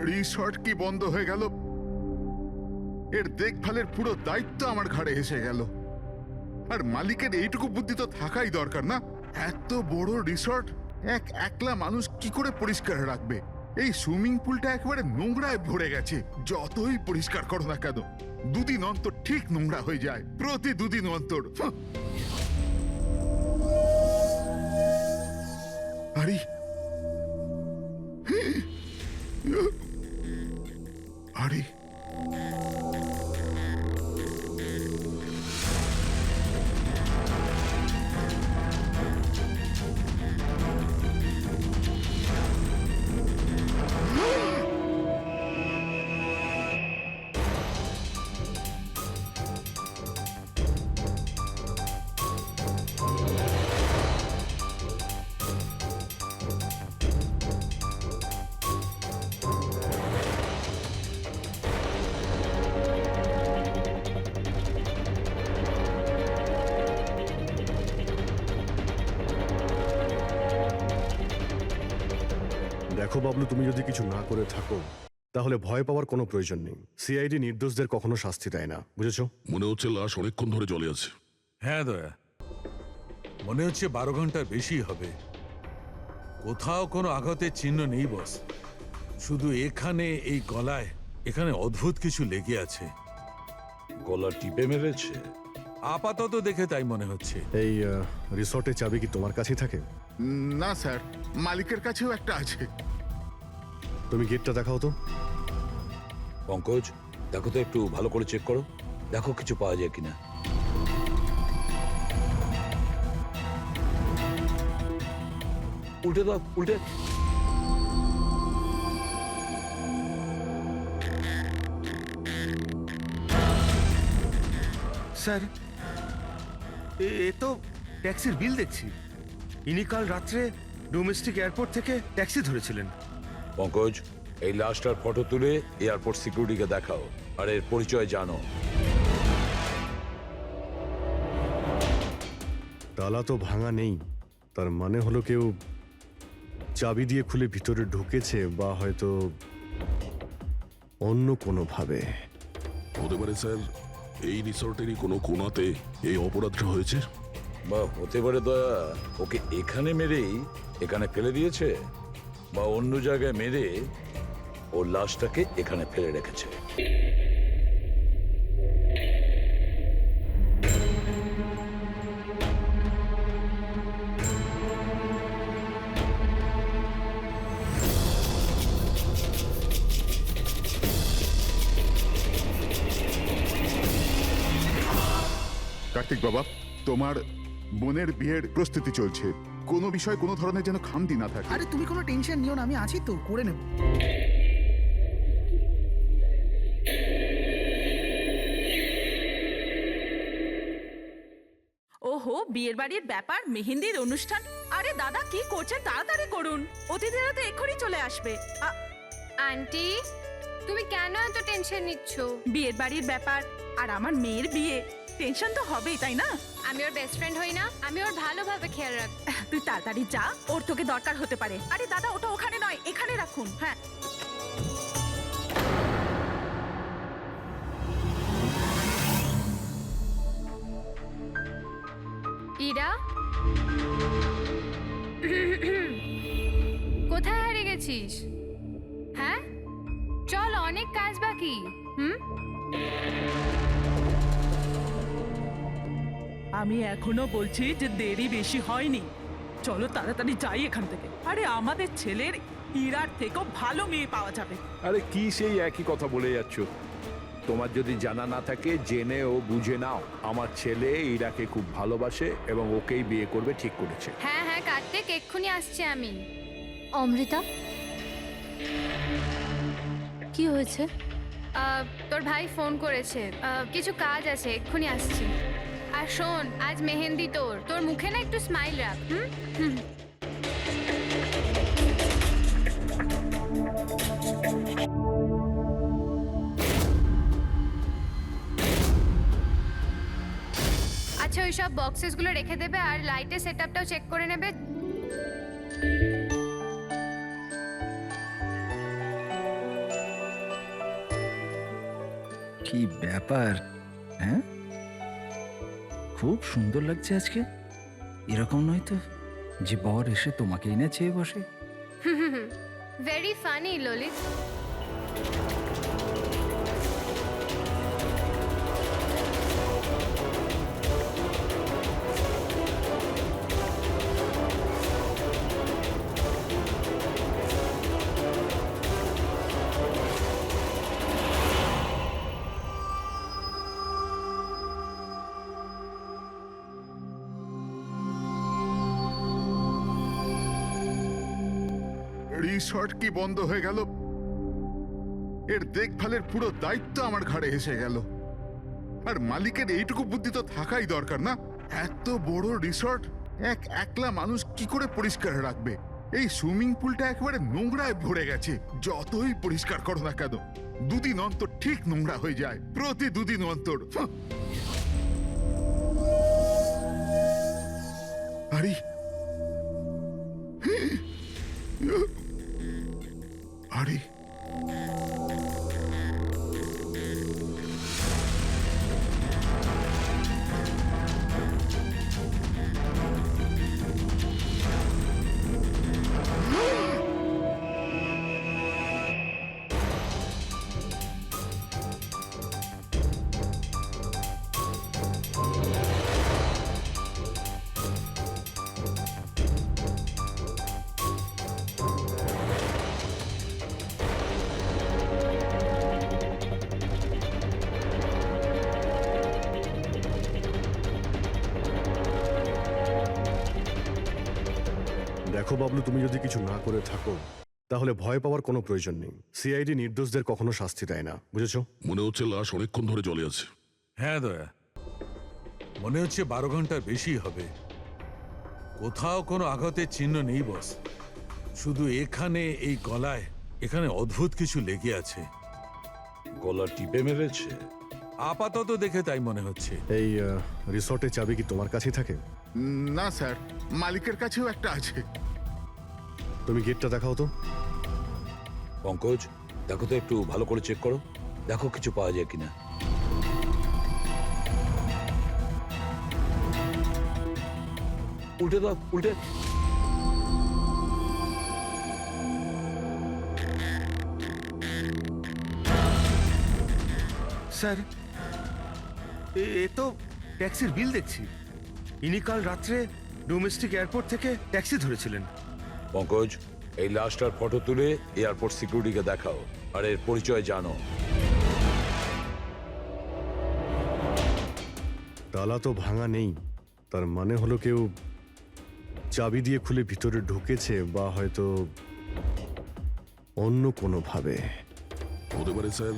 Resort কি বন্ধ হয়ে গেল? এর দেখভালের পুরো দায়িত্ব আমার ঘাড়ে এসে গেল। আর মালিকের এইটুকু বুদ্ধি তো থাকাই দরকার না? এত বড় রিসর্ট একলা মানুষ কি করে পরিষ্কার রাখবে? এই সুইমিং পুলটা একেবারে নোংরায় ভরে গেছে। যতই পরিষ্কার করো না কেন, দুদিন অন্তর ঠিক নোংরা হয়ে যায়, প্রতি দুদিন অন্তর। আরে আরে দেখো বাবলু, তুমি যদি কিছু না করে থাকো তাহলে ভয় পাওয়ার কোনো প্রয়োজন নেই। সিআইডি নির্দোষদের কখনো শাস্তি দেয় না, বুঝেছো? মনে হচ্ছে লাশ অনেকক্ষণ ধরে জলে আছে। হ্যাঁ দয়া, মনে হচ্ছে 12 ঘন্টার বেশি হবে। কোথাও কোনো আঘাতের চিহ্ন নেই বস, শুধু এখানে এই গলায় এখানে অদ্ভুত কিছু লেগে আছে। গলা টিপে মেরেছে? আপাতত দেখে তাই মনে হচ্ছে। এই রিসর্টের চাবি কি তোমার কাছেই থাকে? না স্যার, মালিকের কাছেও একটা আছে। তুমি গেটটা দেখাও তো। পঙ্কজ, দেখো তো, একটু ভালো করে চেক করো, দেখো কিছু পাওয়া যায় কিনা। উল্টে দাও, উল্টে। স্যার, এ তো ট্যাক্সির বিল দেখছি। ইনি কাল রাত্রে ডোমেস্টিক এয়ারপোর্ট থেকে ট্যাক্সি ধরেছিলেন। পঙ্কজ, এই লাশটার ফটো তুলে এয়ারপোর্ট সিকিউরিটিকে দেখাও, আর এর পরিচয় জানো। তালা তো ভাঙা নেই, তার মানে হলো কেউ চাবি দিয়ে খুলে ভিতরে ঢুকেছে, বা হয়তো অন্য কোনোভাবে। হতে পারে স্যার, এই রিসর্টেরই কোনো কোণাতে এই অপরাধটা হয়েছে। বা হতে পারে দয়া ওকে এখানে মেরেই এখানে ফেলে দিয়েছে, বা অন্য জায়গায় মেরে ওর লাশটাকে এখানে ফেলে রেখেছে। কার্তিক বাবা, তোমার বোনের বিয়ের প্রস্তুতি চলছে, কোনো বিষয় কোনো ধরনের যেন খামতি না থাকে। আরে তুমি কোনো টেনশন নিও না, আমি আছি তো, করে নেব। ওহো, বিয়ের বাড়ির ব্যাপার, মেহেন্দির অনুষ্ঠান। আরে দাদা কি করছেন, তাড়াতাড়ি করুন, অতিথিরা তো এক্ষুনি চলে আসবে। আন্টি, তুমি কেন এত টেনশন নিচ্ছ? বিয়ের বাড়ির ব্যাপার আর আমার মেয়ের বিয়ে, টেনশন তো হবেই, তাই না? আমি ওর বেস্ট ফ্রেন্ড হই না? আমি ওর ভালোভাবে খেয়াল রাখ। তুই তাড়াতাড়ি যা, ওর তোকে দরকার হতে পারে। আরে দাদা, ওটা ওখানে নয়, এখানে রাখুন। হ্যাঁ, ইরা, কোথায় হারিয়ে গেছিস? হ্যাঁ, চল, অনেক কাজ বাকি। আমি এখনো বলছি যে দেরি বেশি হয়নি, চলো তাড়াতাড়ি যাই এখান থেকে। আরে আমাদের ছেলের ইরার থেকেও ভালো মেয়ে পাওয়া যাবে। আরে কি সেই একই কথা বলে যাচ্ছ? তোমার যদি জানা না থাকে জেনে ও বুঝে নাও, আমার ছেলে ইরাকে খুব ভালোবাসে এবং ওকেই বিয়ে করবে ঠিক করেছে। হ্যাঁ হ্যাঁ কার্তিক, এক্ষুনি আসছি আমি। অমৃতা, কি হয়েছে? তোর ভাই ফোন করেছে, কিছু কাজ আছে, এক্ষুনি আসছি। আর শোন, আজ মেহেন্দি তোর মুখে না একটু স্মাইল রাখ। আচ্ছা, ওই সব বক্সেসগুলো রেখে দেবে আর লাইটের সেটআপটাও চেক করে নেবে। কি ব্যাপার? হ্যাঁ, খুব সুন্দর লাগছে আজকে। এরকম নয় তো যে বর এসে তোমাকেই না চেয়ে বসে। Very funny Lalit. রিসর্ট কি বন্ধ হয়ে গেল? এর দেখভালের পুরো দায়িত্ব আমার ঘাড়ে এসে গেল। আর মালিকের এইটুকু বুদ্ধি তো থাকাই দরকার না? এত বড় রিসর্ট একলা মানুষ কি করে পরিষ্কার রাখবে? এই সুইমিং পুলটা একেবারে নোংরায় ভরে গেছে। যতই পরিষ্কার করো না কেন, দুদিন অন্তর ঠিক নোংরা হয়ে যায়, প্রতি দুদিন অন্তর। আরে আরে দেখো বাবলু, তুমি যদি কিছু না করে থাকো তাহলে ভয় পাওয়ার কোনো প্রয়োজন নেই। সিআইডি নির্দোষদের কখনো শাস্তি দেয় না, বুঝেছো? মনে হচ্ছে লাশ অনেকক্ষণ ধরে জলে আছে। হ্যাঁ দয়া, মনে হচ্ছে 12 ঘন্টার বেশি হবে। কোথাও কোনো আঘাতের চিহ্ন নেই বস, শুধু এখানে এই গলায় এখানে অদ্ভুত কিছু লেগে আছে। গলা টিপে মেরেছে? আপাতত দেখে তাই মনে হচ্ছে। এই রিসর্টের চাবি কি তোমার কাছেই থাকে? না স্যার, মালিকের কাছেও একটা আছে। তুমি গেটটা দেখাও তো। পঙ্কজ, দেখো তো একটু ভালো করে চেক করো, দেখো কিছু পাওয়া যায় কিনা। উল্টে দাও, উল্টে। স্যার, এ তো ট্যাক্সির বিল দেখছি। ইনি কাল রাত্রে ডোমেস্টিক এয়ারপোর্ট থেকে ট্যাক্সি ধরেছিলেন। পঙ্কজ, এই লাশটার ফটো তুলে এয়ারপোর্ট সিকিউরিটিকে দেখাও, আর এর পরিচয় জানো। তালা তো ভাঙা নেই, তার মানে হলো কেউ চাবি দিয়ে খুলে ভিতরে ঢুকেছে, বা হয়তো অন্য কোনোভাবে। হতে পারে স্যার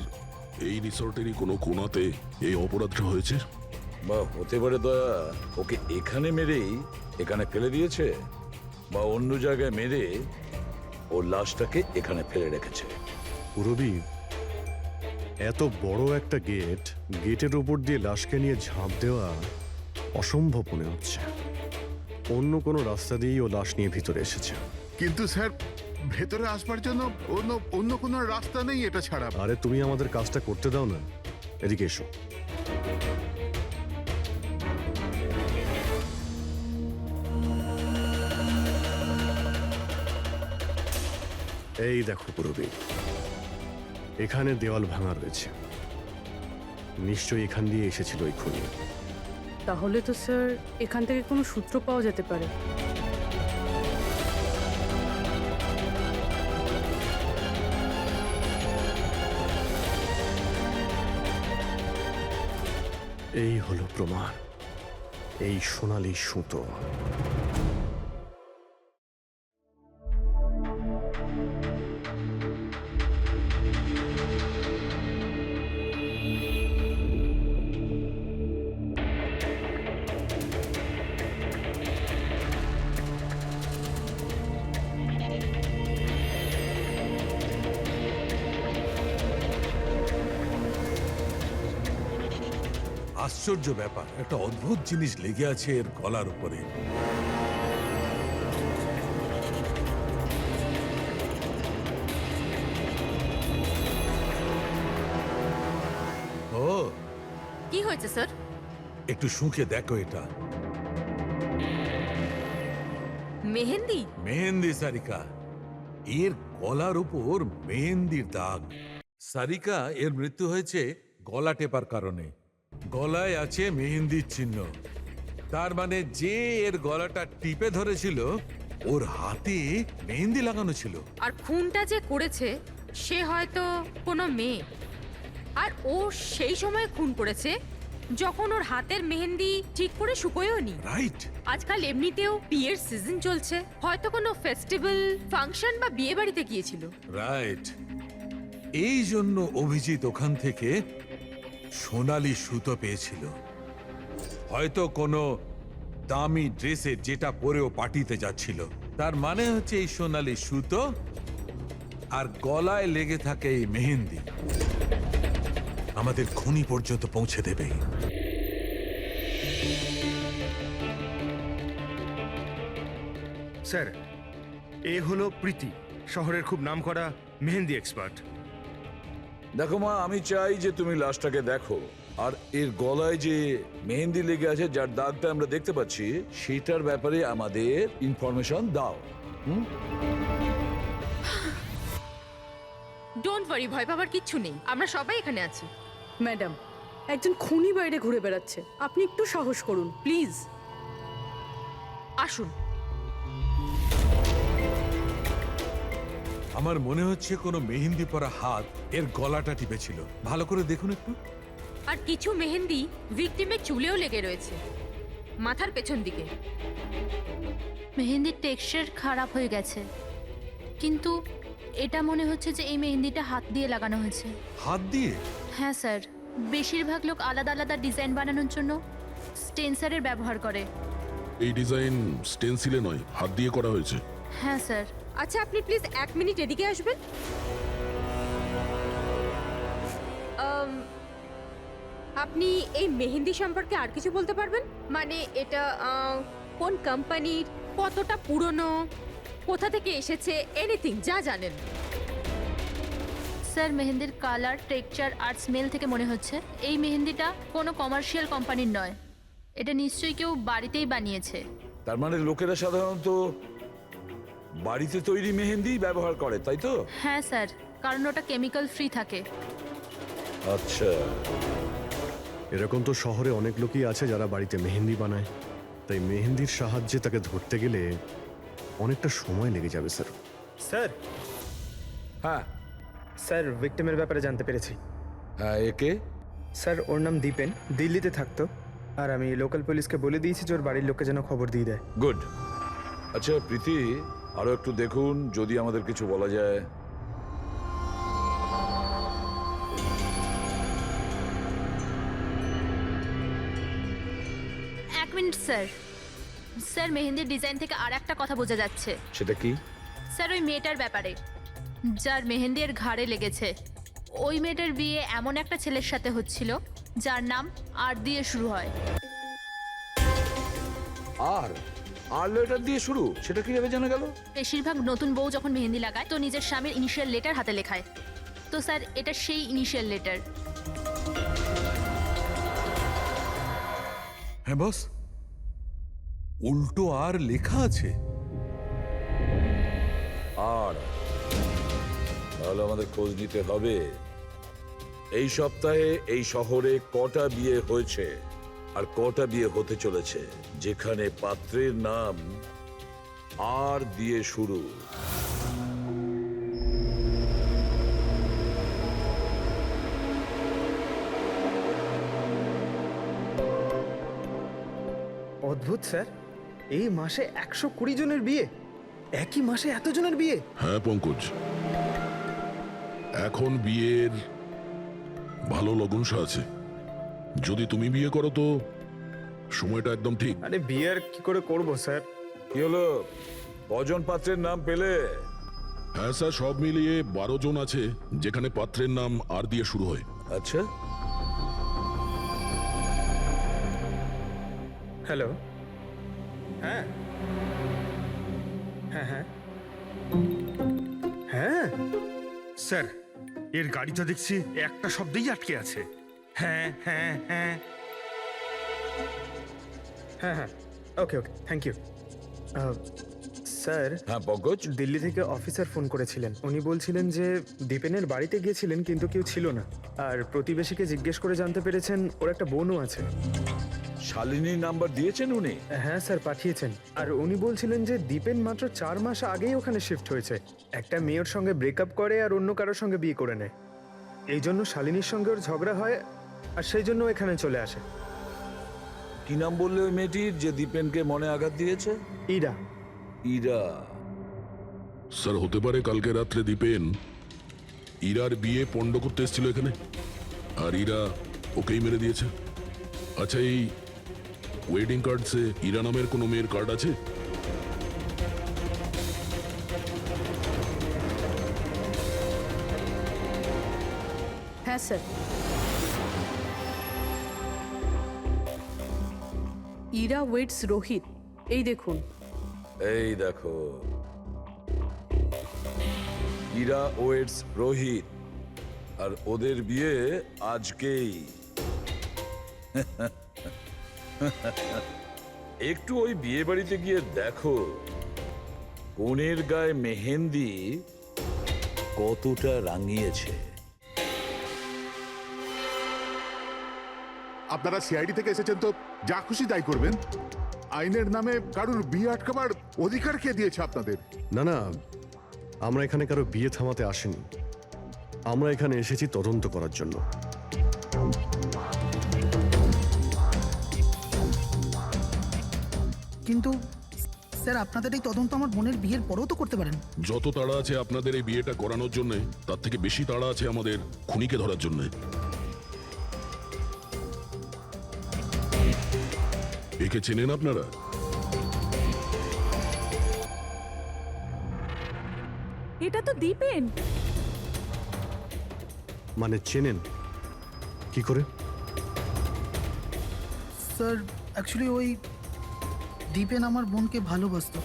এই রিসর্টেরই কোনো কোণাতে এই অপরাধটা হয়েছে। বা হতে পারে দয়া ওকে এখানে মেরেই এখানে ফেলে দিয়েছে, বা অন্য জায়গায় মেরে ওর লাশটাকে এখানে ফেলে রেখেছে। পুরবী, এত বড় একটা গেটের উপর দিয়ে লাশকে নিয়ে ঝাঁপ দেওয়া অসম্ভব মনে হচ্ছে। অন্য কোনো রাস্তা দিয়েই ও লাশ নিয়ে ভিতরে এসেছে। কিন্তু স্যার, ভেতরে আসবার জন্য অন্য কোনো রাস্তা নেই এটা ছাড়া। আরে তুমি আমাদের কাজটা করতে দাও না, এদিকে এসো। এই দেখো পুরবী, এখানে দেওয়াল ভাঙা রয়েছে, নিশ্চয়ই এখান দিয়ে এসেছিল এই খুনি। তাহলে তো স্যার এখান থেকে কোনো সূত্র পাওয়া যেতে পারে। এই হলো প্রমাণ, এই সোনালী সুতো। আশ্চর্য ব্যাপার, একটা অদ্ভুত জিনিস লেগে আছে এর গলার উপরে। ও হয়েছে স্যার? একটু শুঁকে দেখো এটা। মেহেন্দি? মেহেন্দি সারিকা, এর গলার উপর মেহেন্দির দাগ। সারিকা, এর মৃত্যু হয়েছে গলা টেপার কারণে। গলায় আছে মেহেন্দির চিহ্ন। তার মানে যে এর গলাটা টিপে ধরেছিল ওর হাতে মেহেন্দি লাগানো ছিল। আর খুনটা যে করেছে সে হয়তো কোনো মেয়ে, আর ও সেই সময় খুন করেছে যখন ওর হাতের মেহেন্দি ঠিক করে শুকোয়ও নি। রাইট। আজকাল এমনিতেও বিয়ের সিজন চলছে, হয়তো কোনো ফেস্টিভ্যাল, ফাংশন বা বিয়ে বাড়িতে গিয়েছিল। রাইট। এই জন্য অভিজিৎ ওখান থেকে সোনালী সুতো পেয়েছিল। হয়তো কোনো দামি ড্রেসে যেটা পরেও পার্টিতে যাচ্ছিল। তার মানে হচ্ছে এই সোনালী সুতো আর গলায় লেগে থাকে এই মেহেন্দি আমাদের খুনি পর্যন্ত পৌঁছে দেবে। স্যার, এ হলো প্রীতি, শহরের খুব নামকরা মেহেন্দি এক্সপার্ট। দেখো মা, আমি চাই যে তুমি লাশটাকে দেখো, আর এর গলায় যে মেহেন্দি লেগে আছে, যার দাগটা আমরা দেখতে পাচ্ছি, সেটার ব্যাপারে আমাদের ইনফরমেশন দাও। ডোন্ট ওয়ারি, ভয় পাবার কিচ্ছু নেই, আমরা সবাই এখানে আছি। ম্যাডাম, একজন খুনি বাইরে ঘুরে বেড়াচ্ছে, আপনি একটু সাহস করুন প্লিজ। আসুন। আমার মনে হচ্ছে কোনো মেহেন্দি পরা হাত এর গলাটা টিপেছিল। ভালো করে দেখুন একটু। আর কিছু মেহেন্দি ভিকটিমের চুলেও লেগে রয়েছে, মাথার পেছন দিকে। মেহেন্দির টেক্সচার খারাপ হয়ে গেছে, কিন্তু এটা মনে হচ্ছে যে এই মেহেন্দিটা হাত দিয়ে লাগানো হয়েছে। হাত দিয়ে? হ্যাঁ স্যার, বেশিরভাগ লোক আলাদা আলাদা ডিজাইন বানানোর জন্য স্টেন্সারের ব্যবহার করে। এই ডিজাইন স্টেনসিলে নয়, হাত দিয়ে করা হয়েছে। হ্যাঁ স্যার। আচ্ছা, আপনি প্লিজ 1 মিনিট এদিকে আসবেন। আপনি এই মেহেন্দি সম্পর্কে আর কিছু বলতে পারবেন? মানে এটা কোন কোম্পানির, কতটা পুরনো, কোথা থেকে এসেছে, এনিথিং যা জানেন। স্যার, মেহেন্দির কালার, টেক্সচার আর স্মেল থেকে মনে হচ্ছে এই মেহেন্দিটা কোনো কমার্শিয়াল কোম্পানির নয়। এটা নিশ্চয়ই কেউ বাড়িতেই বানিয়েছে। তার মানে লোকেরা সাধারণত বাড়িতে তৈরি মেহেন্দি ব্যবহার করে, তাই তো? হ্যাঁ স্যার, কারণ ওটা কেমিক্যাল ফ্রি থাকে। আচ্ছা। এরকম তো শহরে অনেক লোকই আছে যারা বাড়িতে মেহেন্দি বানায়, তাই মেহেন্দির সাহায্যে তাকে ধরতে গেলে অনেকটা সময় লেগে যাবে স্যার। স্যার। হ্যাঁ স্যার, ভিক্টিমের ব্যাপারে জানতে পেরেছি। হ্যাঁ, একে? স্যার, ওর নাম দীপেন, দিল্লিতে থাকতো, আর আমি লোকাল পুলিশকে বলে দিয়েছি যে ওর বাড়ির লোককে যেন খবর দিয়ে দেয়। গুড। আচ্ছা প্রীতি, আরো একটু দেখুন যদি আমাদের কিছু বলা যায়। এক মিনিট স্যার। স্যার, মেহেন্দির ডিজাইন থেকে আর একটা কথা বোঝা যাচ্ছে। সেটা কি? স্যার, ওই মেয়েটার ব্যাপারে, যার মেহেন্দি এর ঘাড়ে লেগেছে। ওই মেয়েটার বিয়ে এমন একটা ছেলের সাথে হচ্ছিল যার নাম আর দিয়ে শুরু হয়। আর লেটার দিয়ে শুরু? সেটা কিভাবে জানা গেল? বেশিরভাগ নতুন বউ যখন মেহেন্দি লাগায় তো নিজের স্বামীর ইনিশিয়াল লেটার হাতে লেখায়। তো স্যার, এটা সেই ইনিশিয়াল লেটার। হ্যাঁ বস, উল্টো আর লেখা আছে। আর তাহলে আমাদের খোঁজ নিতে হবে এই সপ্তাহে এই শহরে কটা বিয়ে হয়েছে আর কটা বিয়ে হতে চলেছে যেখানে পাত্রের নাম আর দিয়ে শুরু। অদ্ভুত স্যার, এই মাসে 120 জনের বিয়ে, একই মাসে এতজনের বিয়ে। হ্যাঁ পঙ্কজ, এখন বিয়ের ভালো লগ্নসা আছে। যদি তুমি বিয়ে করো তো সময়টা একদম ঠিক। আরে বিয়ে আর কি করে করবো স্যার? কি হলো, কজন পাত্রের নাম পেলে? হ্যাঁ স্যার, সব মিলিয়ে 12 জন আছে যেখানে পাত্রের নাম আর দিয়ে শুরু হয়। আচ্ছা। হ্যালো। হ্যাঁ হ্যাঁ হ্যাঁ হ্যাঁ স্যার, এর গাড়ি তো দেখছি একটা শব্দেই আটকে আছে। হ্যাঁ হ্যাঁ হ্যাঁ হ্যাঁ হ্যাঁ, ওকে ওকে, থ্যাংক ইউ। স্যার, হ্যাঁ পঙ্কজ, দিল্লি থেকে অফিসার ফোন করেছিলেন। উনি বলছিলেন যে দীপেনের বাড়িতে গিয়েছিলেন কিন্তু কেউ ছিল না, আর প্রতিবেশীকে জিজ্ঞেস করে জানতে পেরেছেন ওর একটা বোনও আছে। শালিনীর নাম্বার দিয়েছেন উনি? হ্যাঁ স্যার, পাঠিয়েছেন। আর উনি বলছিলেন যে দীপেন মাত্র 4 মাস আগেই ওখানে শিফট হয়েছে। একটা মেয়ের সঙ্গে ব্রেকআপ করে আর অন্য কারোর সঙ্গে বিয়ে করে নেয়। এই জন্য শালিনীর সঙ্গে ওর ঝগড়া হয় আর সেই জন্য এখানে চলে আসে। কি নাম বললে ওই মেয়েটির যে দীপেনকে মনে আঘাত দিয়েছে? ইরা। ইরা? স্যার হতে পারে কালকে রাত্রে দীপেন ইরার বিয়ে পণ্ড করতে এসেছিল এখানে, আর ইরা ওকেই মেরে দিয়েছে। আচ্ছা, এই ওয়েডিং কার্ডসে ইরা নামের কোনো মেয়ের কার্ড আছে? হ্যাঁ স্যার। ইরা ওয়েটস রোহিত, এই দেখুন। এই দেখো, ইরা ওয়েটস রোহিত, আর ওদের বিয়ে আজকেই। একটু ওই বিয়ে বাড়িতে গিয়ে দেখো কনের গায়ে মেহেন্দি কতটা রাঙিয়েছে। আপনারা সিআইডি থেকে এসেছেন তো যা খুশি তাই করবেন। আইনের নামে কারুর বিয়ে আটকাবার অধিকার কে দিয়েছে আপনাদের? না না, আমরা এখানে কারো বিয়ে থামাতে আসিনি। আমরা এখানে এসেছি তদন্ত করার জন্য। কিন্তু স্যার, আপনাদের এই তদন্ত আমার বোনের বিয়ের পরেও তো করতে পারেন। যত তাড়া আছে আপনাদের এই বিয়েটা করানোর জন্য, তার থেকে বেশি তাড়া আছে আমাদের খুনিকে ধরার জন্য। একে চেনেন আপনারা? এটা তো দীপেন। মানে চেনেন কি করে? স্যার, অ্যাকচুয়ালি ওই দীপেন আমার বোনকে ভালোবাসতো,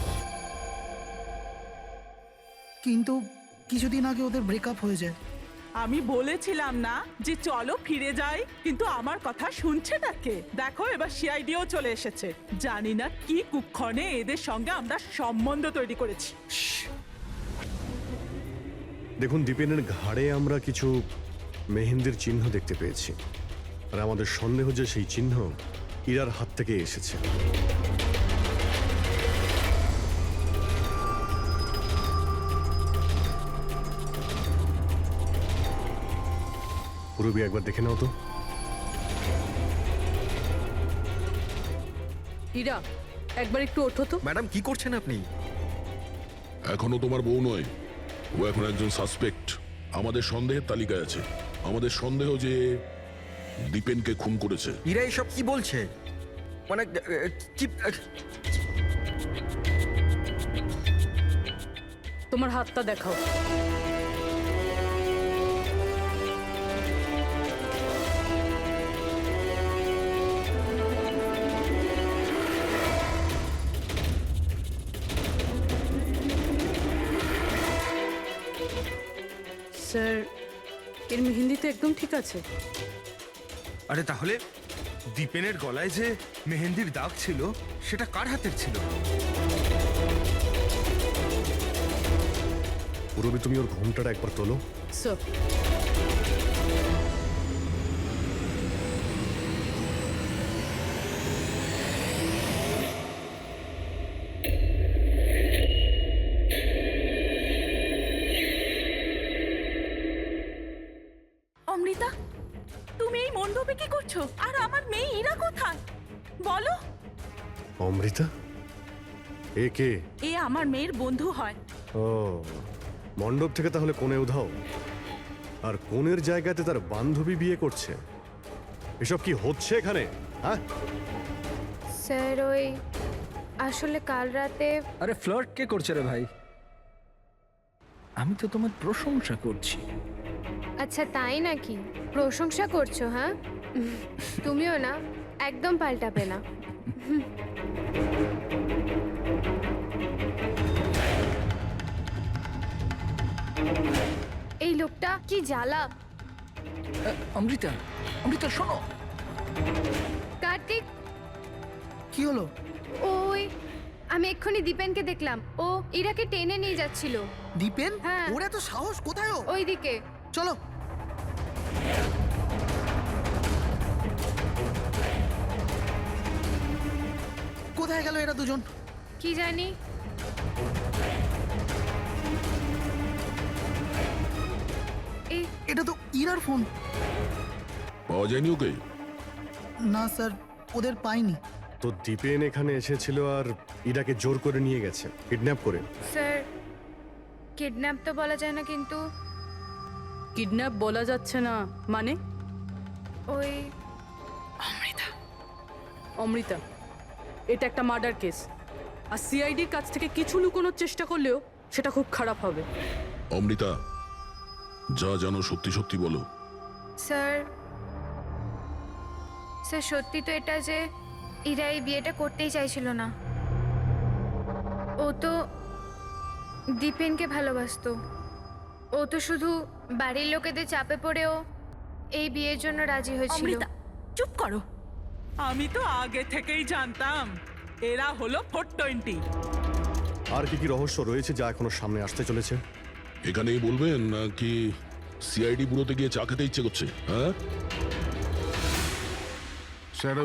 কিন্তু কিছুদিন আগে ওদের ব্রেকআপ হয়ে যায়। আমি বলেছিলাম না যে চলো ফিরে যাই, কিন্তু আমার কথা শুনছে না কে? দেখো এবার সিআইডিও চলে এসেছে। জানি না কি কুক্ষণে এদের সঙ্গে আমরা সম্বন্ধ তৈরি করেছি। দেখুন, দীপেনের ঘাড়ে আমরা কিছু মেহেন্দির চিহ্ন দেখতে পেয়েছি, আর আমাদের সন্দেহ যে সেই চিহ্ন ইরার হাত থেকে এসেছে। পুরবি, একবার দেখে নাও তো। ইরা, একবার একটু ওঠো তো। ম্যাডাম, কি করছেন আপনি? এখনো তোমার বউ নয়, ও এখন একজন সাসপেক্ট। আমাদের সন্দেহের তালিকায় আছে। আমাদের সন্দেহ যে দীপেনকে খুন করেছে। ইরা এসব কি বলছে? মানে কি? তোমার হাতটা দেখাও। স্যার, এর মেহেন্দি তো একদম ঠিক আছে। আরে তাহলে দীপেনের গলায় যে মেহেন্দির দাগ ছিল সেটা কার হাতের ছিল? পুরবি, তুমি ওর ঘুমটাটা একবার তোলো। স্যার, অমৃতা, তুমি এই মণ্ডপে কি করছো? আর আমার মেয়ে ইরা কোথায় বলো? অমৃতা? এ কে? এ আমার মেয়ের বন্ধু হয়। ও, মণ্ডপ থেকে তাহলে কোণে উধাও, আর কোণের জায়গাতে তার বান্ধবী বিয়ে করছে। এসব কি হচ্ছে এখানে? হ্যাঁ স্যার, ওই আসলে কাল রাতে। আরে ফ্লার্ট কে করছে রে ভাই? আমি তো তোমার প্রশংসা করছি। আচ্ছা তাই নাকি? প্রশংসা করছো? হ্যাঁ, তুমিও না, একদম পাল্টাবে না। এই লোকটা কি জ্বালা। অমৃতা, অমৃতা শোনো। কার্তিক, কি হলো? ওই আমি এক্ষুনি দীপেনকে দেখলাম, ও ইরাকে টেনে নিয়ে যাচ্ছিল। দীপেন? হ্যাঁ। ওর এত সাহস কোথায়? ও ওইদিকে। চলো। কোথায় গেল এরা দুজন? কি জানি। এটা তো ইরার ফোন। পাওয়া যায়নি ওকে? না স্যার, ওদের পাইনি। তো দীপেন এখানে এসেছিল আর ইরাকে জোর করে নিয়ে গেছে, কিডন্যাপ করে। স্যার, কিডন্যাপ তো বলা যায় না, কিন্তু কিডন্যাপ বলা যাচ্ছে না মানে? ওই অমৃতা, এটা একটা মার্ডার কেস, আর সিআইডির কাছ থেকে কিছু লুকোনোর চেষ্টা করলেও সেটা খুব খারাপ হবে। অমৃতা, যা জানো সত্যি সত্যি বলো। স্যার, সত্যি তো এটা যে ইরা এই বিয়েটা করতেই চাইছিল না। ও তো দীপেনকে ভালোবাসতো। ও তো শুধু বাড়ির লোকেদের চাপে পড়েও এই বিয়ের জন্য রাজি হয়েছিল। অমৃতা, চুপ করো। আমি তো আগে থেকেই জানতাম এরা হলো 420। আর কি কি রহস্য রয়েছে যা এখনো সামনে আসতে চলেছে? এখানেই বলবেন নাকি সিআইডি ব্যুরোতে গিয়ে চা খেতে ইচ্ছে করছে? হ্যাঁ স্যার,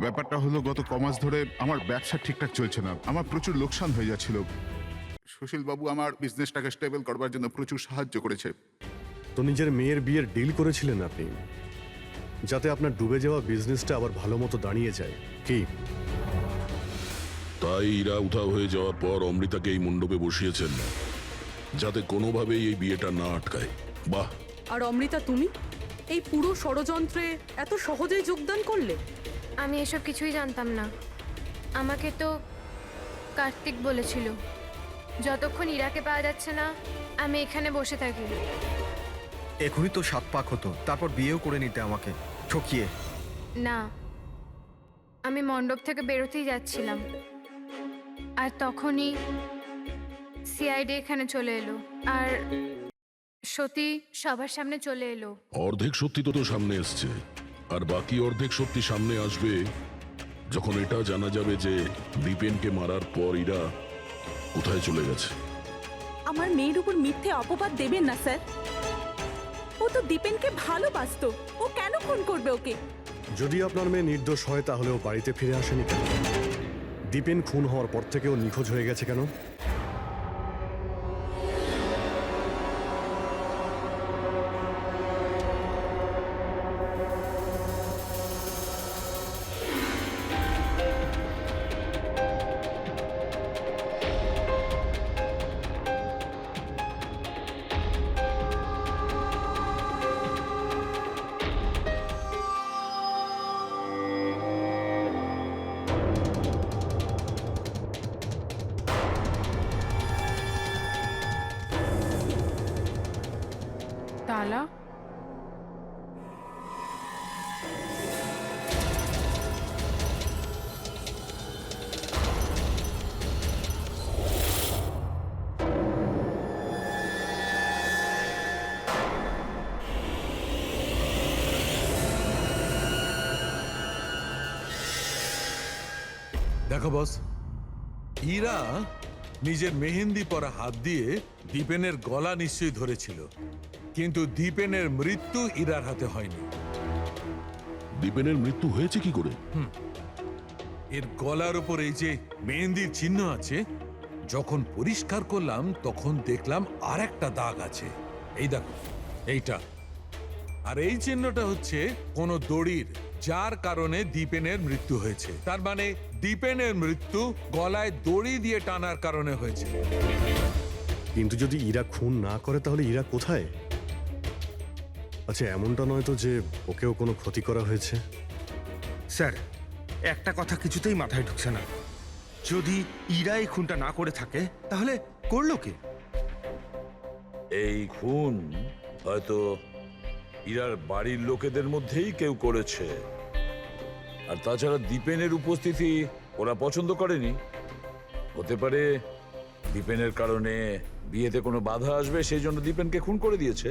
ব্যাপারটা হলো গত কমাস ধরে আমার ব্যবসা ঠিকঠাক চলছে না, আমার প্রচুর লোকসান হয়ে যাচ্ছিল। সুশীল বাবু আমার বিজনেসটাকে স্টেবল করবার জন্য প্রচুর সাহায্য করেছে। তো নিজের মেয়ের বিয়ের ডিল করেছিলেন আপনি, যাতে আপনার ডুবে যাওয়া বিজনেসটা আবার ভালো মতো দাঁড়িয়ে যায়, কি? তাই ইরা উধাও হয়ে যাওয়ার পর অমৃতাকে এই মণ্ডপে বসিয়েছেন যাতে কোনোভাবেই এই বিয়েটা না আটকায়। বাহ! আর অমৃতা, তুমি এই পুরো ষড়যন্ত্রে এত সহজেই যোগদান করলে? আমি এসব কিছুই জানতাম না। আমাকে তো কার্তিক বলেছিল যতক্ষণ ইরাকে পাওয়া যাচ্ছে না আমি এখানে বসে থাকি। এখনই তো 7 পাক হতো, তারপর বিয়েও করে নিতে আমাকে ঠকিয়ে। না, আমি মণ্ডপ থেকে বেরোতেই যাচ্ছিলাম, আর তখনই সিআইডি এখানে চলে এলো, আর সত্যি সবার সামনে চলে এলো। অর্ধেক সত্যি তো সামনে এসছে, আর বাকি অর্ধেক সত্যি সামনে আসবে যখন এটা জানা যাবে যে দীপেনকে মারার পর ইরা কোথায় চলে গেছে। আমার মেয়ের উপর মিথ্যে অপবাদ দেবেন না স্যার। ও তো দীপেনকে ভালোবাসতো, ও কেন খুন করবে ওকে? যদি আপনার মেয়ে নির্দোষ হয় তাহলে ও বাড়িতে ফিরে আসেনি কেন? দীপেন খুন হওয়ার পর থেকে ও নিখোঁজ হয়ে গেছে কেন? তালা? দেখো বস, ইরা নিজের মেহেন্দি পরা হাত দিয়ে দীপেনের গলা নিশ্চয়ই ধরেছিল, কিন্তু দীপেনের মৃত্যু ইরার হাতে হয়নি। দীপেনের মৃত্যু হয়েছে কি করে? এর গলার উপর এই যে মেহেন্দির চিহ্ন আছে, যখন পরিষ্কার করলাম তখন দেখলাম আর একটা দাগ আছে। এই দেখো, এইটা। আর এই চিহ্নটা হচ্ছে কোনো দড়ির, যার কারণে দীপেনের মৃত্যু হয়েছে। তার মানে দীপেনের মৃত্যু গলায় দড়ি দিয়ে টানার কারণে হয়েছে। কিন্তু যদি ইরা খুন না করে তাহলে ইরা কোথায়? আচ্ছা, এমনটা নয় তো যে ওকেও কোনো ক্ষতি করা হয়েছে? স্যার, একটা কথা কিছুতেই মাথায় ঢুকছে না। যদি ইরা এই খুনটা না করে থাকে তাহলে করলো কে? এই খুন হয়তো ইরার বাড়ির লোকেদের মধ্যেই কেউ করেছে। আর তাছাড়া দীপেনের উপস্থিতি ওরা পছন্দ করেনি। হতে পারে দীপেনের কারণে বিয়েতে কোনো বাধা আসবে, সেই জন্য দীপেনকে খুন করে দিয়েছে।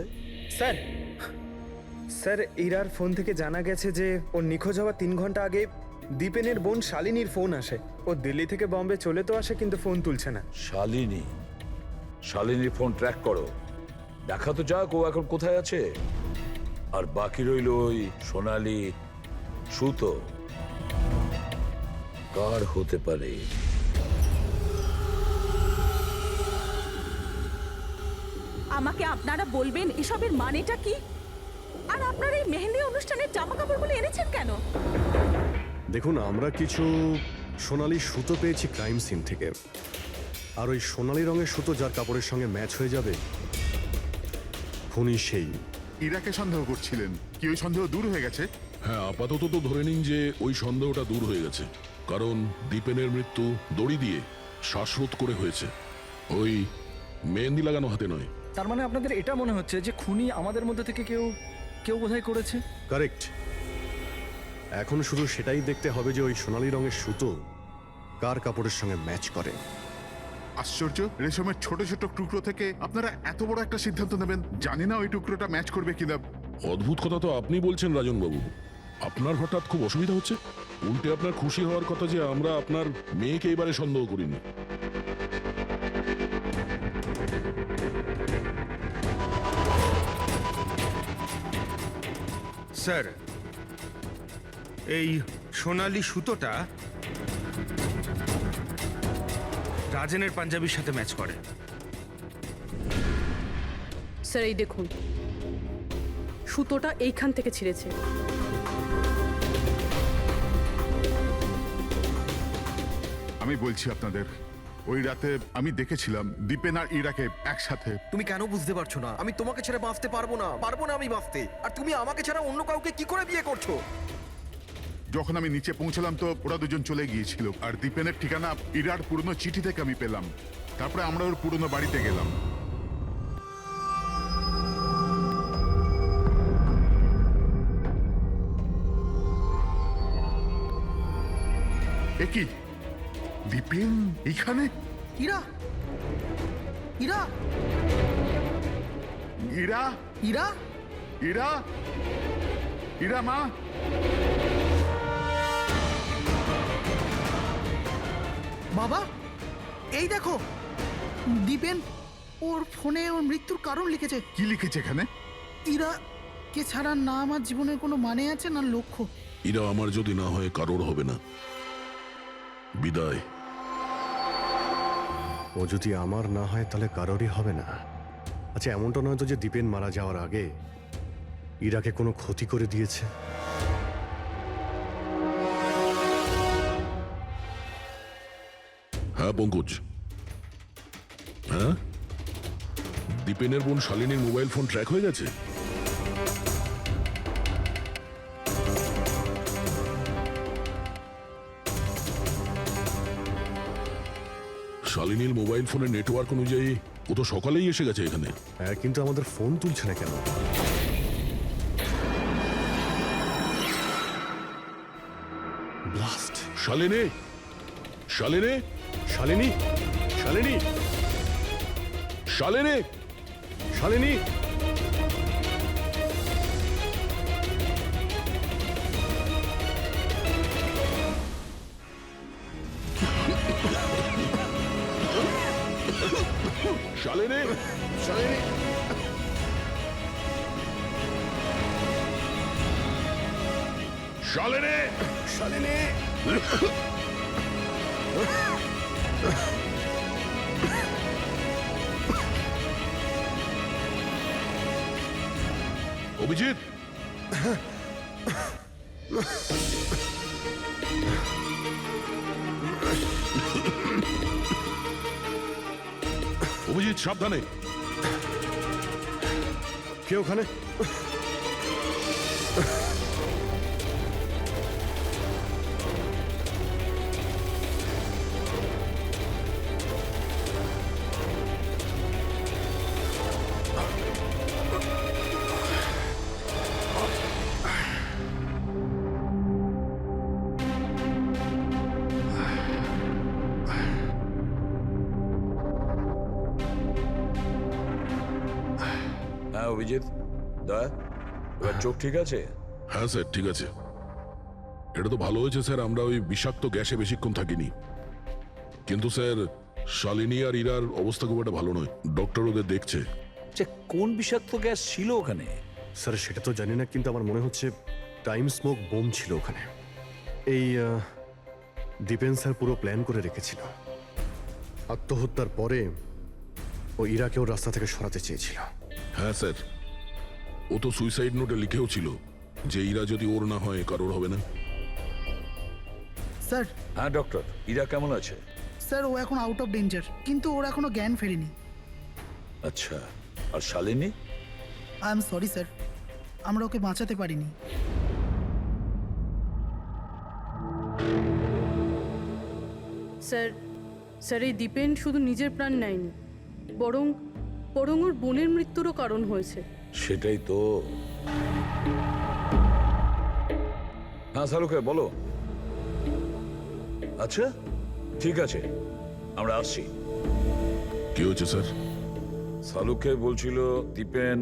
স্যার, ইরার ফোন থেকে জানা গেছে যে ওর নিখোঁজ হওয়ার 3 ঘন্টা আগে দীপেনের বোন শালিনীর ফোন আসে। ও দিল্লি থেকে বম্বে চলে তো আসে, কিন্তু ফোন তুলছে না। শালিনীর ফোন ট্র্যাক করো, দেখা তো যাক ও এখন কোথায় আছে। আর বাকি রইল ওই সোনালি সুতো, কার হতে পারে? আমাকে আপনারা বলবেন এসবের মানেটা কি? আর আপনারা এই মেহেন্দি অনুষ্ঠানের জামা কাপড়গুলো এনেছেন কেন? দেখুন, আমরা কিছু সোনালি সুতো পেয়েছি ক্রাইম সিন থেকে। আর ওই সোনালি রঙের সুতো যার কাপড়ের সঙ্গে ম্যাচ হয়ে যাবে, খুনি সেই। ইরাকে সন্দেহ করছিলেন, কি ওই সন্দেহ দূর হয়ে গেছে? হ্যাঁ, আপাতত তো ধরে নিন যে ওই সন্দেহটা দূর হয়ে গেছে, কারণ দীপেনের মৃত্যু দড়ি দিয়ে শ্বাসরোধ করে হয়েছে, ওই মেহেন্দি লাগানো হাতে নয়। তার মানে আপনাদের এটা মনে হচ্ছে যে খুনি আমাদের মধ্যে থেকে কেউ বোধহয় করেছে? কারেক্ট। এখন শুধু সেটাই দেখতে হবে যে ওই সোনালি রঙের সুতো কার কাপড়ের সঙ্গে ম্যাচ করে। আশ্চর্য, রেশমের ছোট ছোট টুকরো থেকে আপনারা এত বড় একটা সিদ্ধান্ত নেবেন। জানি না ওই টুকরোটা ম্যাচ করবে কিনা। অদ্ভুত কথা তো আপনি বলছেন রাজন বাবু। আপনার হঠাৎ খুব অসুবিধা হচ্ছে? উল্টে আপনার খুশি হওয়ার কথা যে আমরা আপনার মেয়েকে এবারে সন্দেহ করিনি। স্যার, এই সোনালি সুতোটা রাজেনের পাঞ্জাবির সাথে ম্যাচ করে। স্যার এই দেখুন, সুতোটা এইখান থেকে ছিঁড়েছে। আমি বলছি আপনাদের, ওই রাতে আমি দেখেছিলাম দীপেন আর ইরাকে একসাথে। তুমি কেন বুঝতে পারছো না? আমি তোমাকে ছেড়ে বাঁচতে পারবো না, আমি বাঁচতে। আর তুমি আমাকে ছাড়া অন্য কাউকে কি করে বিয়ে করছো? যখন আমি নিচে পৌঁছলাম তো ওরা দুজন চলে গিয়েছিল, আর দীপেনের ঠিকানা ইরার পুরনো চিঠি থেকে আমি পেলাম। তারপরে আমরা ওর পুরনো বাড়িতে গেলাম। এ কি, দীপেন এখানে? ইরা, ইরা, ইরা, ইরা, ইরা, ইরা মা। বাবা, এই দেখো, দীপেন ওর ফোনে ওর মৃত্যুর কারণ লিখেছে। কি লিখেছে এখানে? ইরা কে ছাড়া না আমার জীবনের কোনো মানে আছে না লক্ষ্য। এরা আমার যদি না হয় কারোর হবে না। বিদায়। ও যদি আমার না হয় তাহলে কারোরই হবে না। আচ্ছা, এমনটা নয় তো যে দীপেন মারা যাওয়ার আগে ইরাকে কোনো ক্ষতি করে দিয়েছে? হ্যাঁ পঙ্কজ, হ্যাঁ, দীপেনের বোন শালিনীর মোবাইল ফোন ট্র্যাক হয়ে গেছে। শালিনীর মোবাইল ফোনের নেটওয়ার্ক অনুযায়ী ও তো সকালেই এসে গেছে এখানে। হ্যাঁ, কিন্তু আমাদের ফোন তুলছে না কেন? ব্লাস্ট। শালিনী, শালিনী, শালিনী, শালিনী, শালিনী, শালিনী। শালিনী, শালিনী, শালিনী, শালিনী। অভিজিৎ, অভিজিৎ সাবধানে। কে ওখানে? হ্যাঁ অভিজিৎ, দয়া, এবার চোখ ঠিক আছে? হ্যাঁ স্যার, ঠিক আছে। এটা তো ভালো হয়েছে স্যার আমরা ওই বিষাক্ত গ্যাসে বেশিক্ষণ থাকিনি, কিন্তু স্যার শালিনী আর ইরার অবস্থা খুব একটা ভালো নয়, ডক্টর ওদের দেখছে। কোন বিষাক্ত গ্যাস ছিল ওখানে? স্যার সেটা তো জানি না, কিন্তু আমার মনে হচ্ছে টাইম স্মোক বোম ছিল ওখানে। এই দীপেন স্যার পুরো প্ল্যান করে রেখেছিল। আত্মহত্যার পরে ও ইরাকেও রাস্তা থেকে সরাতে চেয়েছিল। হ্যাঁ স্যার, ও তো সুইসাইড নোটে লিখেও ছিল যে ইরা যদি ওর না হয় কারোর হবে না। স্যার। হ্যাঁ ডক্টর, ইরা কেমন আছে? স্যার ও এখন আউট অফ ডেঞ্জার, কিন্তু ওর এখনো জ্ঞান ফেরেনি। আচ্ছা, আর Shalini? I am sorry sir, আমরা ওকে বাঁচাতে পারিনি। স্যার স্যার এই দীপেন শুধু নিজের প্রাণ নেয়নি, বরং ওর বোনের মৃত্যুরও কারণ হয়েছে। সেটাই তো। হ্যাঁ শালুকে বলো। আচ্ছা ঠিক আছে, আমরা আসছি। কি হয়েছে স্যার? শালুকে বলছিল দীপেন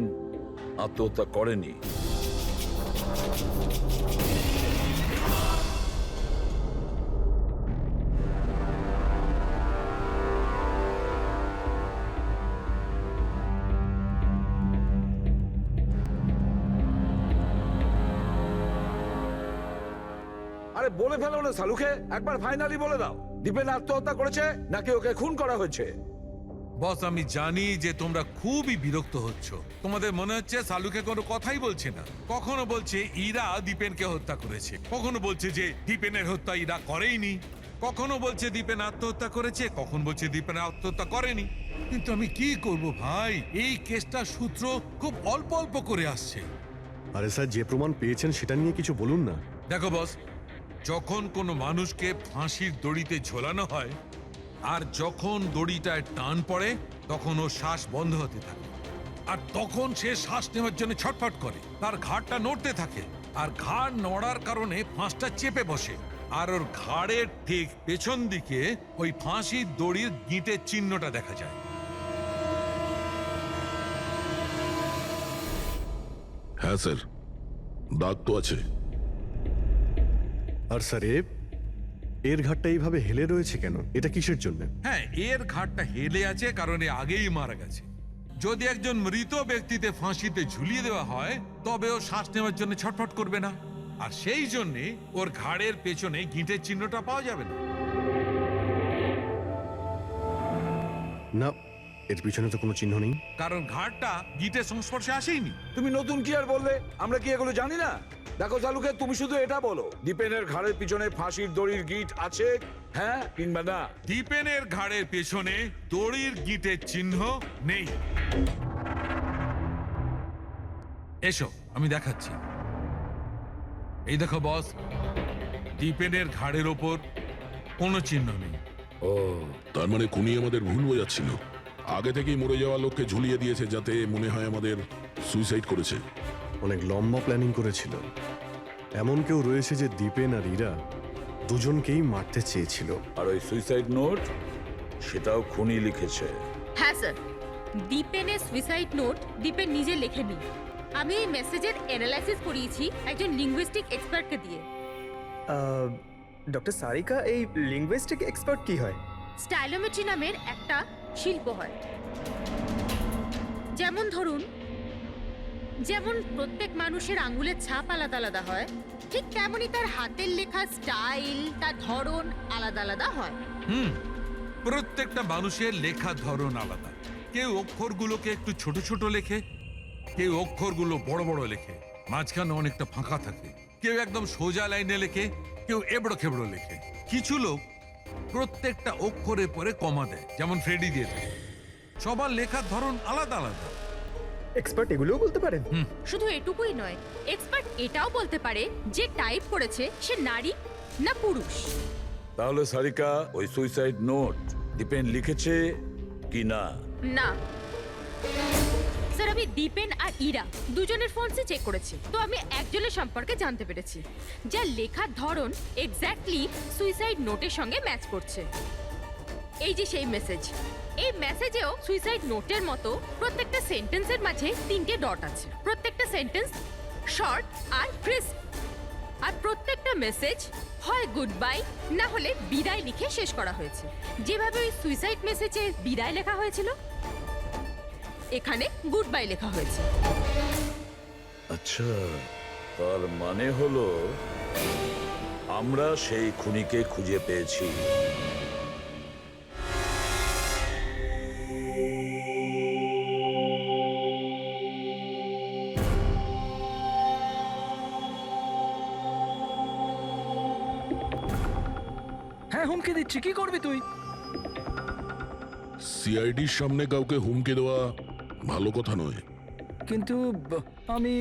আত্মহত্যা করেনি। আরে বলে ফেলো না শালুকে, একবার ফাইনালি বলে দাও, দীপেন আত্মহত্যা করেছে নাকি ওকে খুন করা হয়েছে? বস আমি জানি যে তোমরা খুবই বিরক্ত হচ্ছ, তোমাদের মনে হচ্ছে শালুকে কোনো কথাই বলছে না। কখনো বলছে ইরা দীপেনকে হত্যা করেছে, কখনো বলছে যে দীপেনের হত্যা ইরা করেইনি, কখনো বলছে দীপেন আত্মহত্যা করেছে, কখন বলছে দীপেন আত্মহত্যা করেনি। কিন্তু আমি কি করব ভাই, এই কেসটার সূত্র খুব অল্প অল্প করে আসছে। আরে স্যার যে প্রমাণ পেয়েছেন সেটা নিয়ে কিছু বলুন না। দেখো বস, যখন কোনো মানুষকে ফাঁসির দড়িতে ঝোলানো হয় আর যখন দড়িটায় টান পড়ে তখন ওর শ্বাস বন্ধ হতে থাকে, আর তখন সে শ্বাস নেওয়ার জন্য ছটফট করে, তার ঘাড়টা নড়তে থাকে, আর ঘাড় নড়ার কারণে ফাঁসটা চেপে বসে, আর ওর ঘাড়ের ঠিক পেছন দিকে ওই ফাঁসির দড়ির গিঁটের চিহ্নটা দেখা যায়। হ্যাঁ স্যার, দাগ তো আছে। আর স্যার এর ঘাটটা এইভাবে হেলে রয়েছে কেন? এটা কিসের জন্য? হ্যাঁ, এর ঘাটটা হেলে আছে কারণ এ আগেই মারা গেছে। যদি একজন মৃত ব্যক্তিতে ফাঁসিতে ঝুলিয়ে দেওয়া হয় তবে ও শ্বাস নেওয়ার জন্য ছটফট করবে না, আর সেই জন্যে ওর ঘাড়ের পেছনে গিঁটের চিহ্নটা পাওয়া যাবে না। না, এর পিছনে তো কোনো চিহ্ন নেই। কারণ ঘাড়টা গিঁটের সংস্পর্শে আসেইনি। তুমি নতুন কি আর বললে? আমরা কি এগুলো জানি না? দেখো শালুকে, তুমি শুধু এটা বলো, দীপেনের ঘাড়ের পিছনে ফাঁসির দড়ির গিঁট আছে, হ্যাঁ কিংবা না? দীপেনের ঘাড়ের পেছনে দড়ির গিঁটের চিহ্ন নেই। এসো আমি দেখাচ্ছি। এই দেখো বস, দীপেনের ঘাড়ের ওপর কোনো চিহ্ন নেই। ও, তার মানে খুনি আমাদের ভুল বোঝাচ্ছিল, আগে থেকেই মরে যাওয়া লোককে ঝুলিয়ে দিয়েছে যাতে মনে হয় আমাদের সুইসাইড করেছে। অনেক লম্বা প্ল্যানিং করেছিল। এমন কেউ রয়েছে যে দীপেন আর ইরা দুজনকেই মারতে চেয়েছিল। আর ওই সুইসাইড নোট, সেটাও খুনি লিখেছে। হ্যাঁ স্যার, দীপেনের সুইসাইড নোট দীপেন নিজে লেখেনি। আমি এই মেসেজের অ্যানালাইসিস করিয়েছি একজন লিঙ্গুইস্টিক এক্সপার্টকে দিয়ে। ডক্টর সারিকা, এই লিঙ্গুইস্টিক এক্সপার্ট কি হয়? স্টাইলোমেট্রি নামের একটা শিল্প হয়। যেমন ধরুন, যেমন প্রত্যেক মানুষের আঙ্গুলের ছাপ আলাদা আলাদা হয়, ঠিক তেমনই তার হাতের লেখা স্টাইল, তার ধরন আলাদা আলাদা হয়। প্রত্যেকটা মানুষের লেখার ধরন আলাদা। কেউ অক্ষরগুলোকে একটু ছোট ছোট লেখে, কেউ অক্ষরগুলো বড় বড় লেখে, মাঝখানে অনেকটা ফাঁকা থাকে, কেউ একদম সোজা লাইনে লেখে, কেউ এবড়ো খেবড়ো লেখে। কিছু লোক প্রত্যেকটা অক্ষরের পরে কমা দেয়, যেমন ফ্রেডি দিয়ে থাকে। সবার লেখার ধরন আলাদা আলাদা। এক্সপার্ট এগুলোও বলতে পারেন? শুধু এটুকুই নয়, এক্সপার্ট এটাও বলতে পারে যে টাইপ করেছে সে নারী না পুরুষ। তাহলে সারিকা, ওই সুইসাইড নোট দীপেন লিখেছে কি না? না স্যার, আমি দীপেন আর ইরা দুজনের ফোনসে চেক করেছি, তো আমি একজনের সম্পর্কে জানতে পেরেছি যার লেখার ধরন এক্স্যাক্টলি সুইসাইড নোটের সঙ্গে ম্যাচ করছে। এই যে সেই মেসেজ, এই মেসেজেও সুইসাইড নোটের মতো প্রত্যেকটা সেন্টেন্সের মাঝে 3টে ডট আছে। প্রত্যেকটা সেন্টেন্স শর্ট আর ক্রিস্প। আর প্রত্যেকটা মেসেজ হয় গুড বাই না হলে বিদায় লিখে শেষ করা হয়েছে। যেভাবে ওই সুইসাইড মেসেজে বিদায় লেখা হয়েছিল, এখানে গুড বাই লেখা হয়েছে। আচ্ছা, তার মানে হলো আমরা সেই খুনিকে খুঁজে পেয়েছি। হ্যাঁ, হুমকি দিচ্ছি, কি করবি তুই? সিআইডির সামনে কাউকে হুমকি দেওয়া ভালো কথা নয়। কিন্তু আমি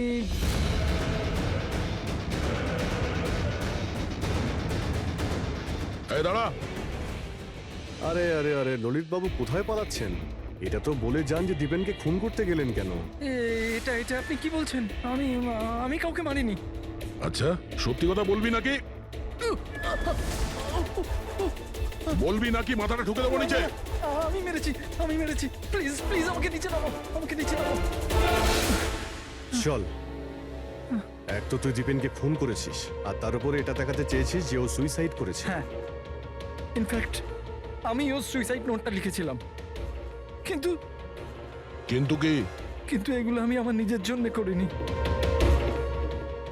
এই দাঁড়া! আরে আরে আরে ললিত বাবু কোথায় পালাচ্ছেন? এটা তো বলে যান যে দীপেনকে খুন করতে গেলেন কেন? এটা এটা আপনি কি বলছেন? আমি আমি কাউকে মারিনি। আচ্ছা, সত্যি কথা বলবি নাকি? বলবি নাকি মাথাটা ঢুকে দেবো নিচে? আমি মেরেছি। প্লিজ প্লিজ আমাকে নিচে নামো, আমাকে নিচে নামো। চল, এক তো তুই দীপেনকে খুন করেছিস, আর তার উপরে এটা দেখাতে চেয়েছিস যে ও সুইসাইড করেছে। হ্যাঁ, ইনফ্যাক্ট আমি ওর সুইসাইড নোটটা লিখেছিলাম। কিন্তু কিন্তু কি? কিন্তু এগুলো আমি আমার নিজের জন্য করিনি,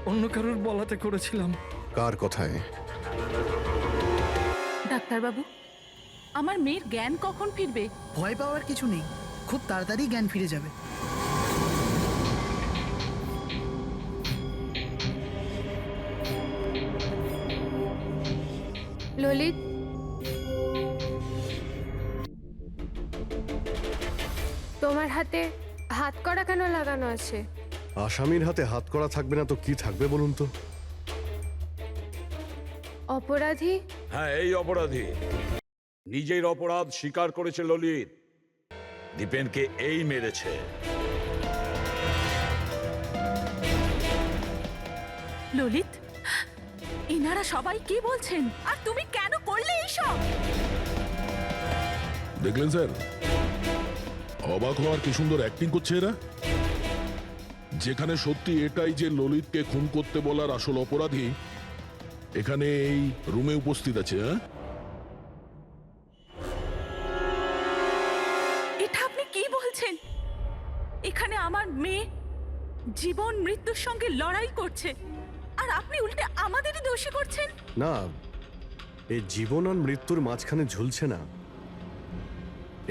অন্য কারোর বলাতে করেছিলাম। কার কথায়? ডাক্তারবাবু, আমার মেয়ের জ্ঞান কখন ফিরবে? ভয় পাওয়ার কিছু নেই, খুব তাড়াতাড়ি জ্ঞান ফিরে যাবে। ললিত, তোমার হাতে হাত করা কেন লাগানো আছে? আসামির হাতে হাত করা থাকবে না তো কি থাকবে বলুন তো? অপরাধী? হ্যাঁ, এই অপরাধী নিজের অপরাধ স্বীকার করেছে ললিত। দীপেনকে এই মেরেছে। ললিত, এনারা সবাই কি বলছেন? আর তুমি কেন করলে এইসব? দেখলেন স্যার, অবাক হওয়ার কি সুন্দর অ্যাক্টিং করছে এরা। যেখানে সত্যি এটাই যে ললিতকে খুন করতে বলার আসল অপরাধী এখানে এই রুমে উপস্থিত আছে। হ্যাঁ, এটা আপনি কি বলছেন? এখানে আমার মেয়ে জীবন মৃত্যুর সঙ্গে লড়াই করছে, আর আপনি উল্টে আমাদেরই দোষী করছেন। না, এই জীবন আর মৃত্যুর মাঝখানে ঝুলছে না,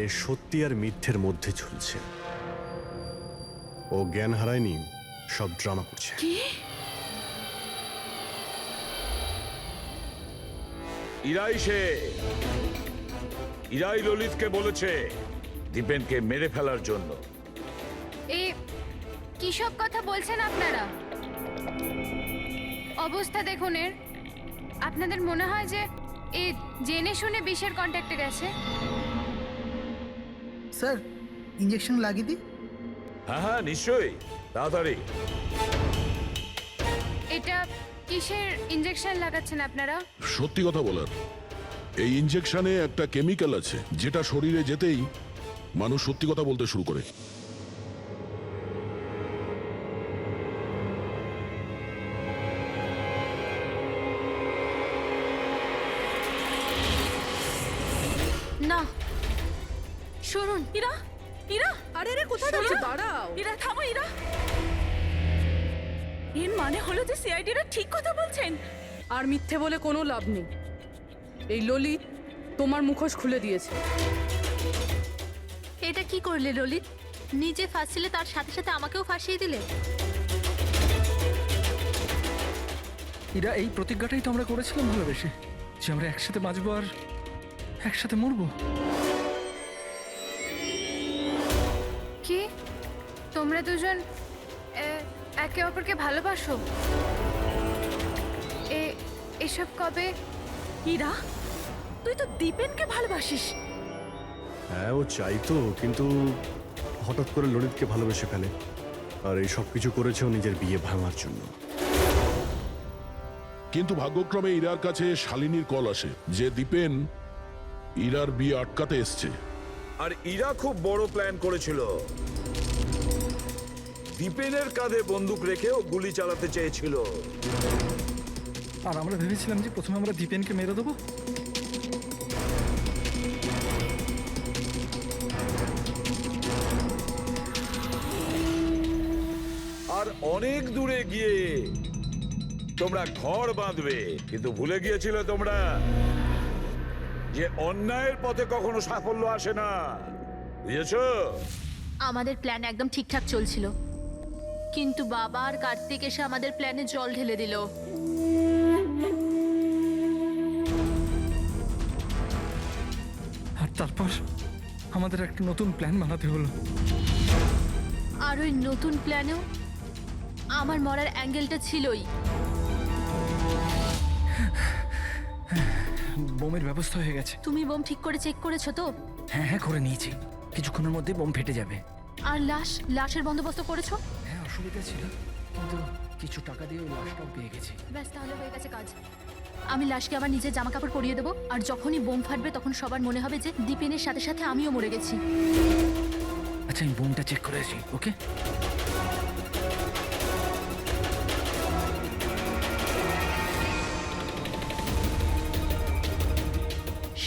এ সত্যি আর মিথ্যের মধ্যে ঝুলছে। ও জ্ঞান হারায়নি, সব ড্রামা করছে। কি? ইরাই ললিতকে বলেছে দীপেনকে মেরে ফেলার জন্য। এ কি সব কথা বলছেন আপনারা? অবস্থা দেখুন এর। আপনাদের মনে হয় যে এ জেনে শুনে বিষের কন্ট্যাক্টে গেছে? স্যার, ইঞ্জেকশন লাগিয়ে দিই? হ্যাঁ হ্যাঁ, নিশ্চয়ই, তাড়াতাড়ি। এটা কিসের ইঞ্জেকশন লাগাচ্ছেন আপনারা? সত্যি কথা বলার, এই ইনজেকশনে একটা কেমিক্যাল আছে যেটা শরীরে যেতেই মানুষ সত্যি কথা বলতে শুরু করে। না, শুনুন। ইরা, ইরা, আরে রে, কোথায় যাচ্ছ? দাঁড়াও। ইরা, থামো ইরা। এর মানে হলো যে সিআইডিরা ঠিক কথা বলছেন। আর মিথ্যে বলে কোনো লাভ নেই। এই ললিত তোমার মুখোশ খুলে দিয়েছে। এটা কি করলে ললিত? নিজে ফাঁসছিলে, তার সাথে সাথে আমাকেও ফাঁসিয়ে দিলে। এরা এই প্রতিজ্ঞাটাই তো আমরা করেছিলাম ভালোবেসে, যে আমরা একসাথে বাঁচবো আর একসাথে মরবো। কি তোমরা দুজন একে অপরকে ভালোবাসো? এসব কবে? ইরা, তুই তো দীপেনকে ভালোবাসিস। হ্যাঁ, ও চাইতো, কিন্তু হঠাৎ করে ললিতকে ভালোবেসে ফেলে, আর এই সব কিছু করেছে ও নিজের বিয়ে ভাঙার জন্য। কিন্তু ভাগ্যক্রমে ইরার কাছে শালিনীর কল আসে যে দীপেন ইরার বিয়ে আটকাতে এসছে। আর ইরা খুব বড় প্ল্যান করেছিল। দীপেনের কাঁধে বন্দুক রেখে ও গুলি চালাতে চেয়েছিল। আর আমরা ভেবেছিলাম যে প্রথমে আমরা দীপেনকে মেরে দেবো। আর অনেক দূরে গিয়ে তোমরা ঘর বাঁধবে, কিন্তু ভুলে গিয়েছিলে তোমরা যে অন্যায়ের পথে কখনো সাফল্য আসে না, বুঝেছো? আমাদের প্ল্যান একদম ঠিকঠাক চলছিল, কিন্তু বাবা আর কার্তিক এসে আমাদের প্ল্যানে জল ঢেলে দিল। আর তারপর আমাদের একটা নতুন প্ল্যান বানাতে হলো। আর ওই নতুন প্ল্যানেও আমার মরার অ্যাঙ্গেলটা ছিলই। বোমের ব্যবস্থা হয়ে গেছে। তুমি বোম ঠিক করে চেক করেছো তো? হ্যাঁ হ্যাঁ, করে নিয়েছি। কিছুক্ষণের মধ্যে বোম ফেটে যাবে। আর লাশের বন্দোবস্ত করেছো? হ্যাঁ, অসুবিধা ছিল, কিন্তু কিছু টাকা দিয়ে ওই লাশটাও পেয়ে গেছি। ব্যাস, তাহলে হয়ে গেছে কাজ। আমি লাশকে আবার নিজের জামা কাপড় পরিয়ে দেবো, আর যখনই বোম ফাটবে তখন সবার মনে হবে যে দীপেনের সাথে সাথে আমিও মরে গেছি। আচ্ছা, আমি বোমটা চেক করে আসি। ওকে।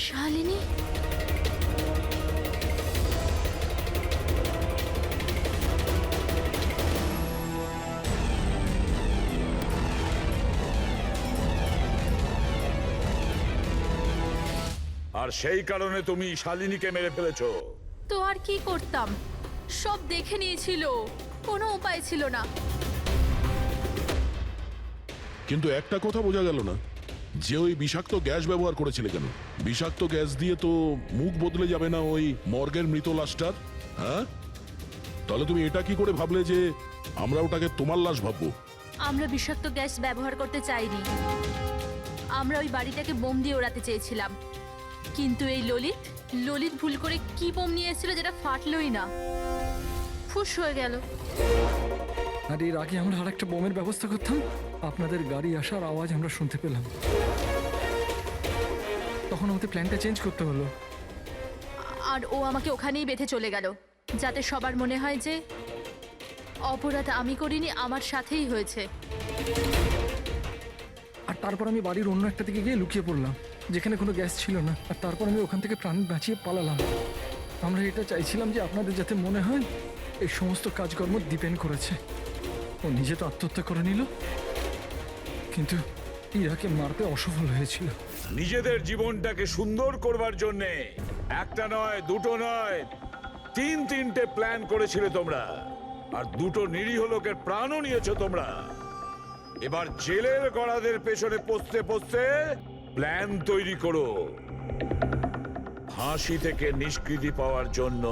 শালিনী, আর সেই কারণে তুমি শালিনীকে মেরে ফেলেছো। তো আর কি করতাম? সব দেখে নিয়েছিল, কোনো উপায় ছিল না। কিন্তু একটা কথা বোঝা গেল না, যে ওই বিষাক্ত গ্যাস ব্যবহার করেছিলে কেন? বিষাক্ত গ্যাস দিয়ে তো মুখ বদলে যাবে না ওই মর্গের মৃত লাশটার? হ্যাঁ, তাহলে তুমি এটা কি করে ভাবলে যে আমরা ওটাকে তোমার লাশ ভাববো? আমরা বিষাক্ত গ্যাস ব্যবহার করতে চাইনি, আমরা ওই বাড়িটাকে বোম দিয়ে ওড়াতে চেয়েছিলাম। কিন্তু এই ললিত ভুল করে কি বোম নিয়ে এসেছিল যেটা ফাটলই না, ফুস হয়ে গেল। আর এর আগে আমরা আর একটা বোমের ব্যবস্থা করতাম, আপনাদের গাড়ি আসার আওয়াজ আমরা শুনতে পেলাম। তখন আমাদের প্ল্যানটা চেঞ্জ করতে হলো। আর ও আমাকে ওখানেই বেঁধে চলে গেল, যাতে সবার মনে হয় যে অপরাধ আমি করিনি, আমার সাথেই হয়েছে। আর তারপর আমি বাড়ির অন্য একটা দিকে গিয়ে লুকিয়ে পড়লাম, যেখানে কোনো গ্যাস ছিল না। আর তারপর আমি ওখান থেকে প্রাণ বাঁচিয়ে পালালাম। আমরা এটা চাইছিলাম যে আপনাদের যাতে মনে হয় এই সমস্ত কাজকর্ম দীপেন করেছে। ও নিজে তো আত্মহত্যা করে নিল, কিন্তু ইরাকে মারতে অসফল হয়েছিল। নিজেদের জীবনটাকে সুন্দর করবার জন্য একটা নয়, দুটো নয়, তিনটে প্ল্যান করেছিলে তোমরা। আর দুটো নিরীহ লোকের প্রাণও নিয়েছো তোমরা। এবার জেলের গড়াদের পেছনে পৌঁছতে পৌঁছতে প্ল্যান তৈরি করো ফাঁসি থেকে নিষ্কৃতি পাওয়ার জন্য।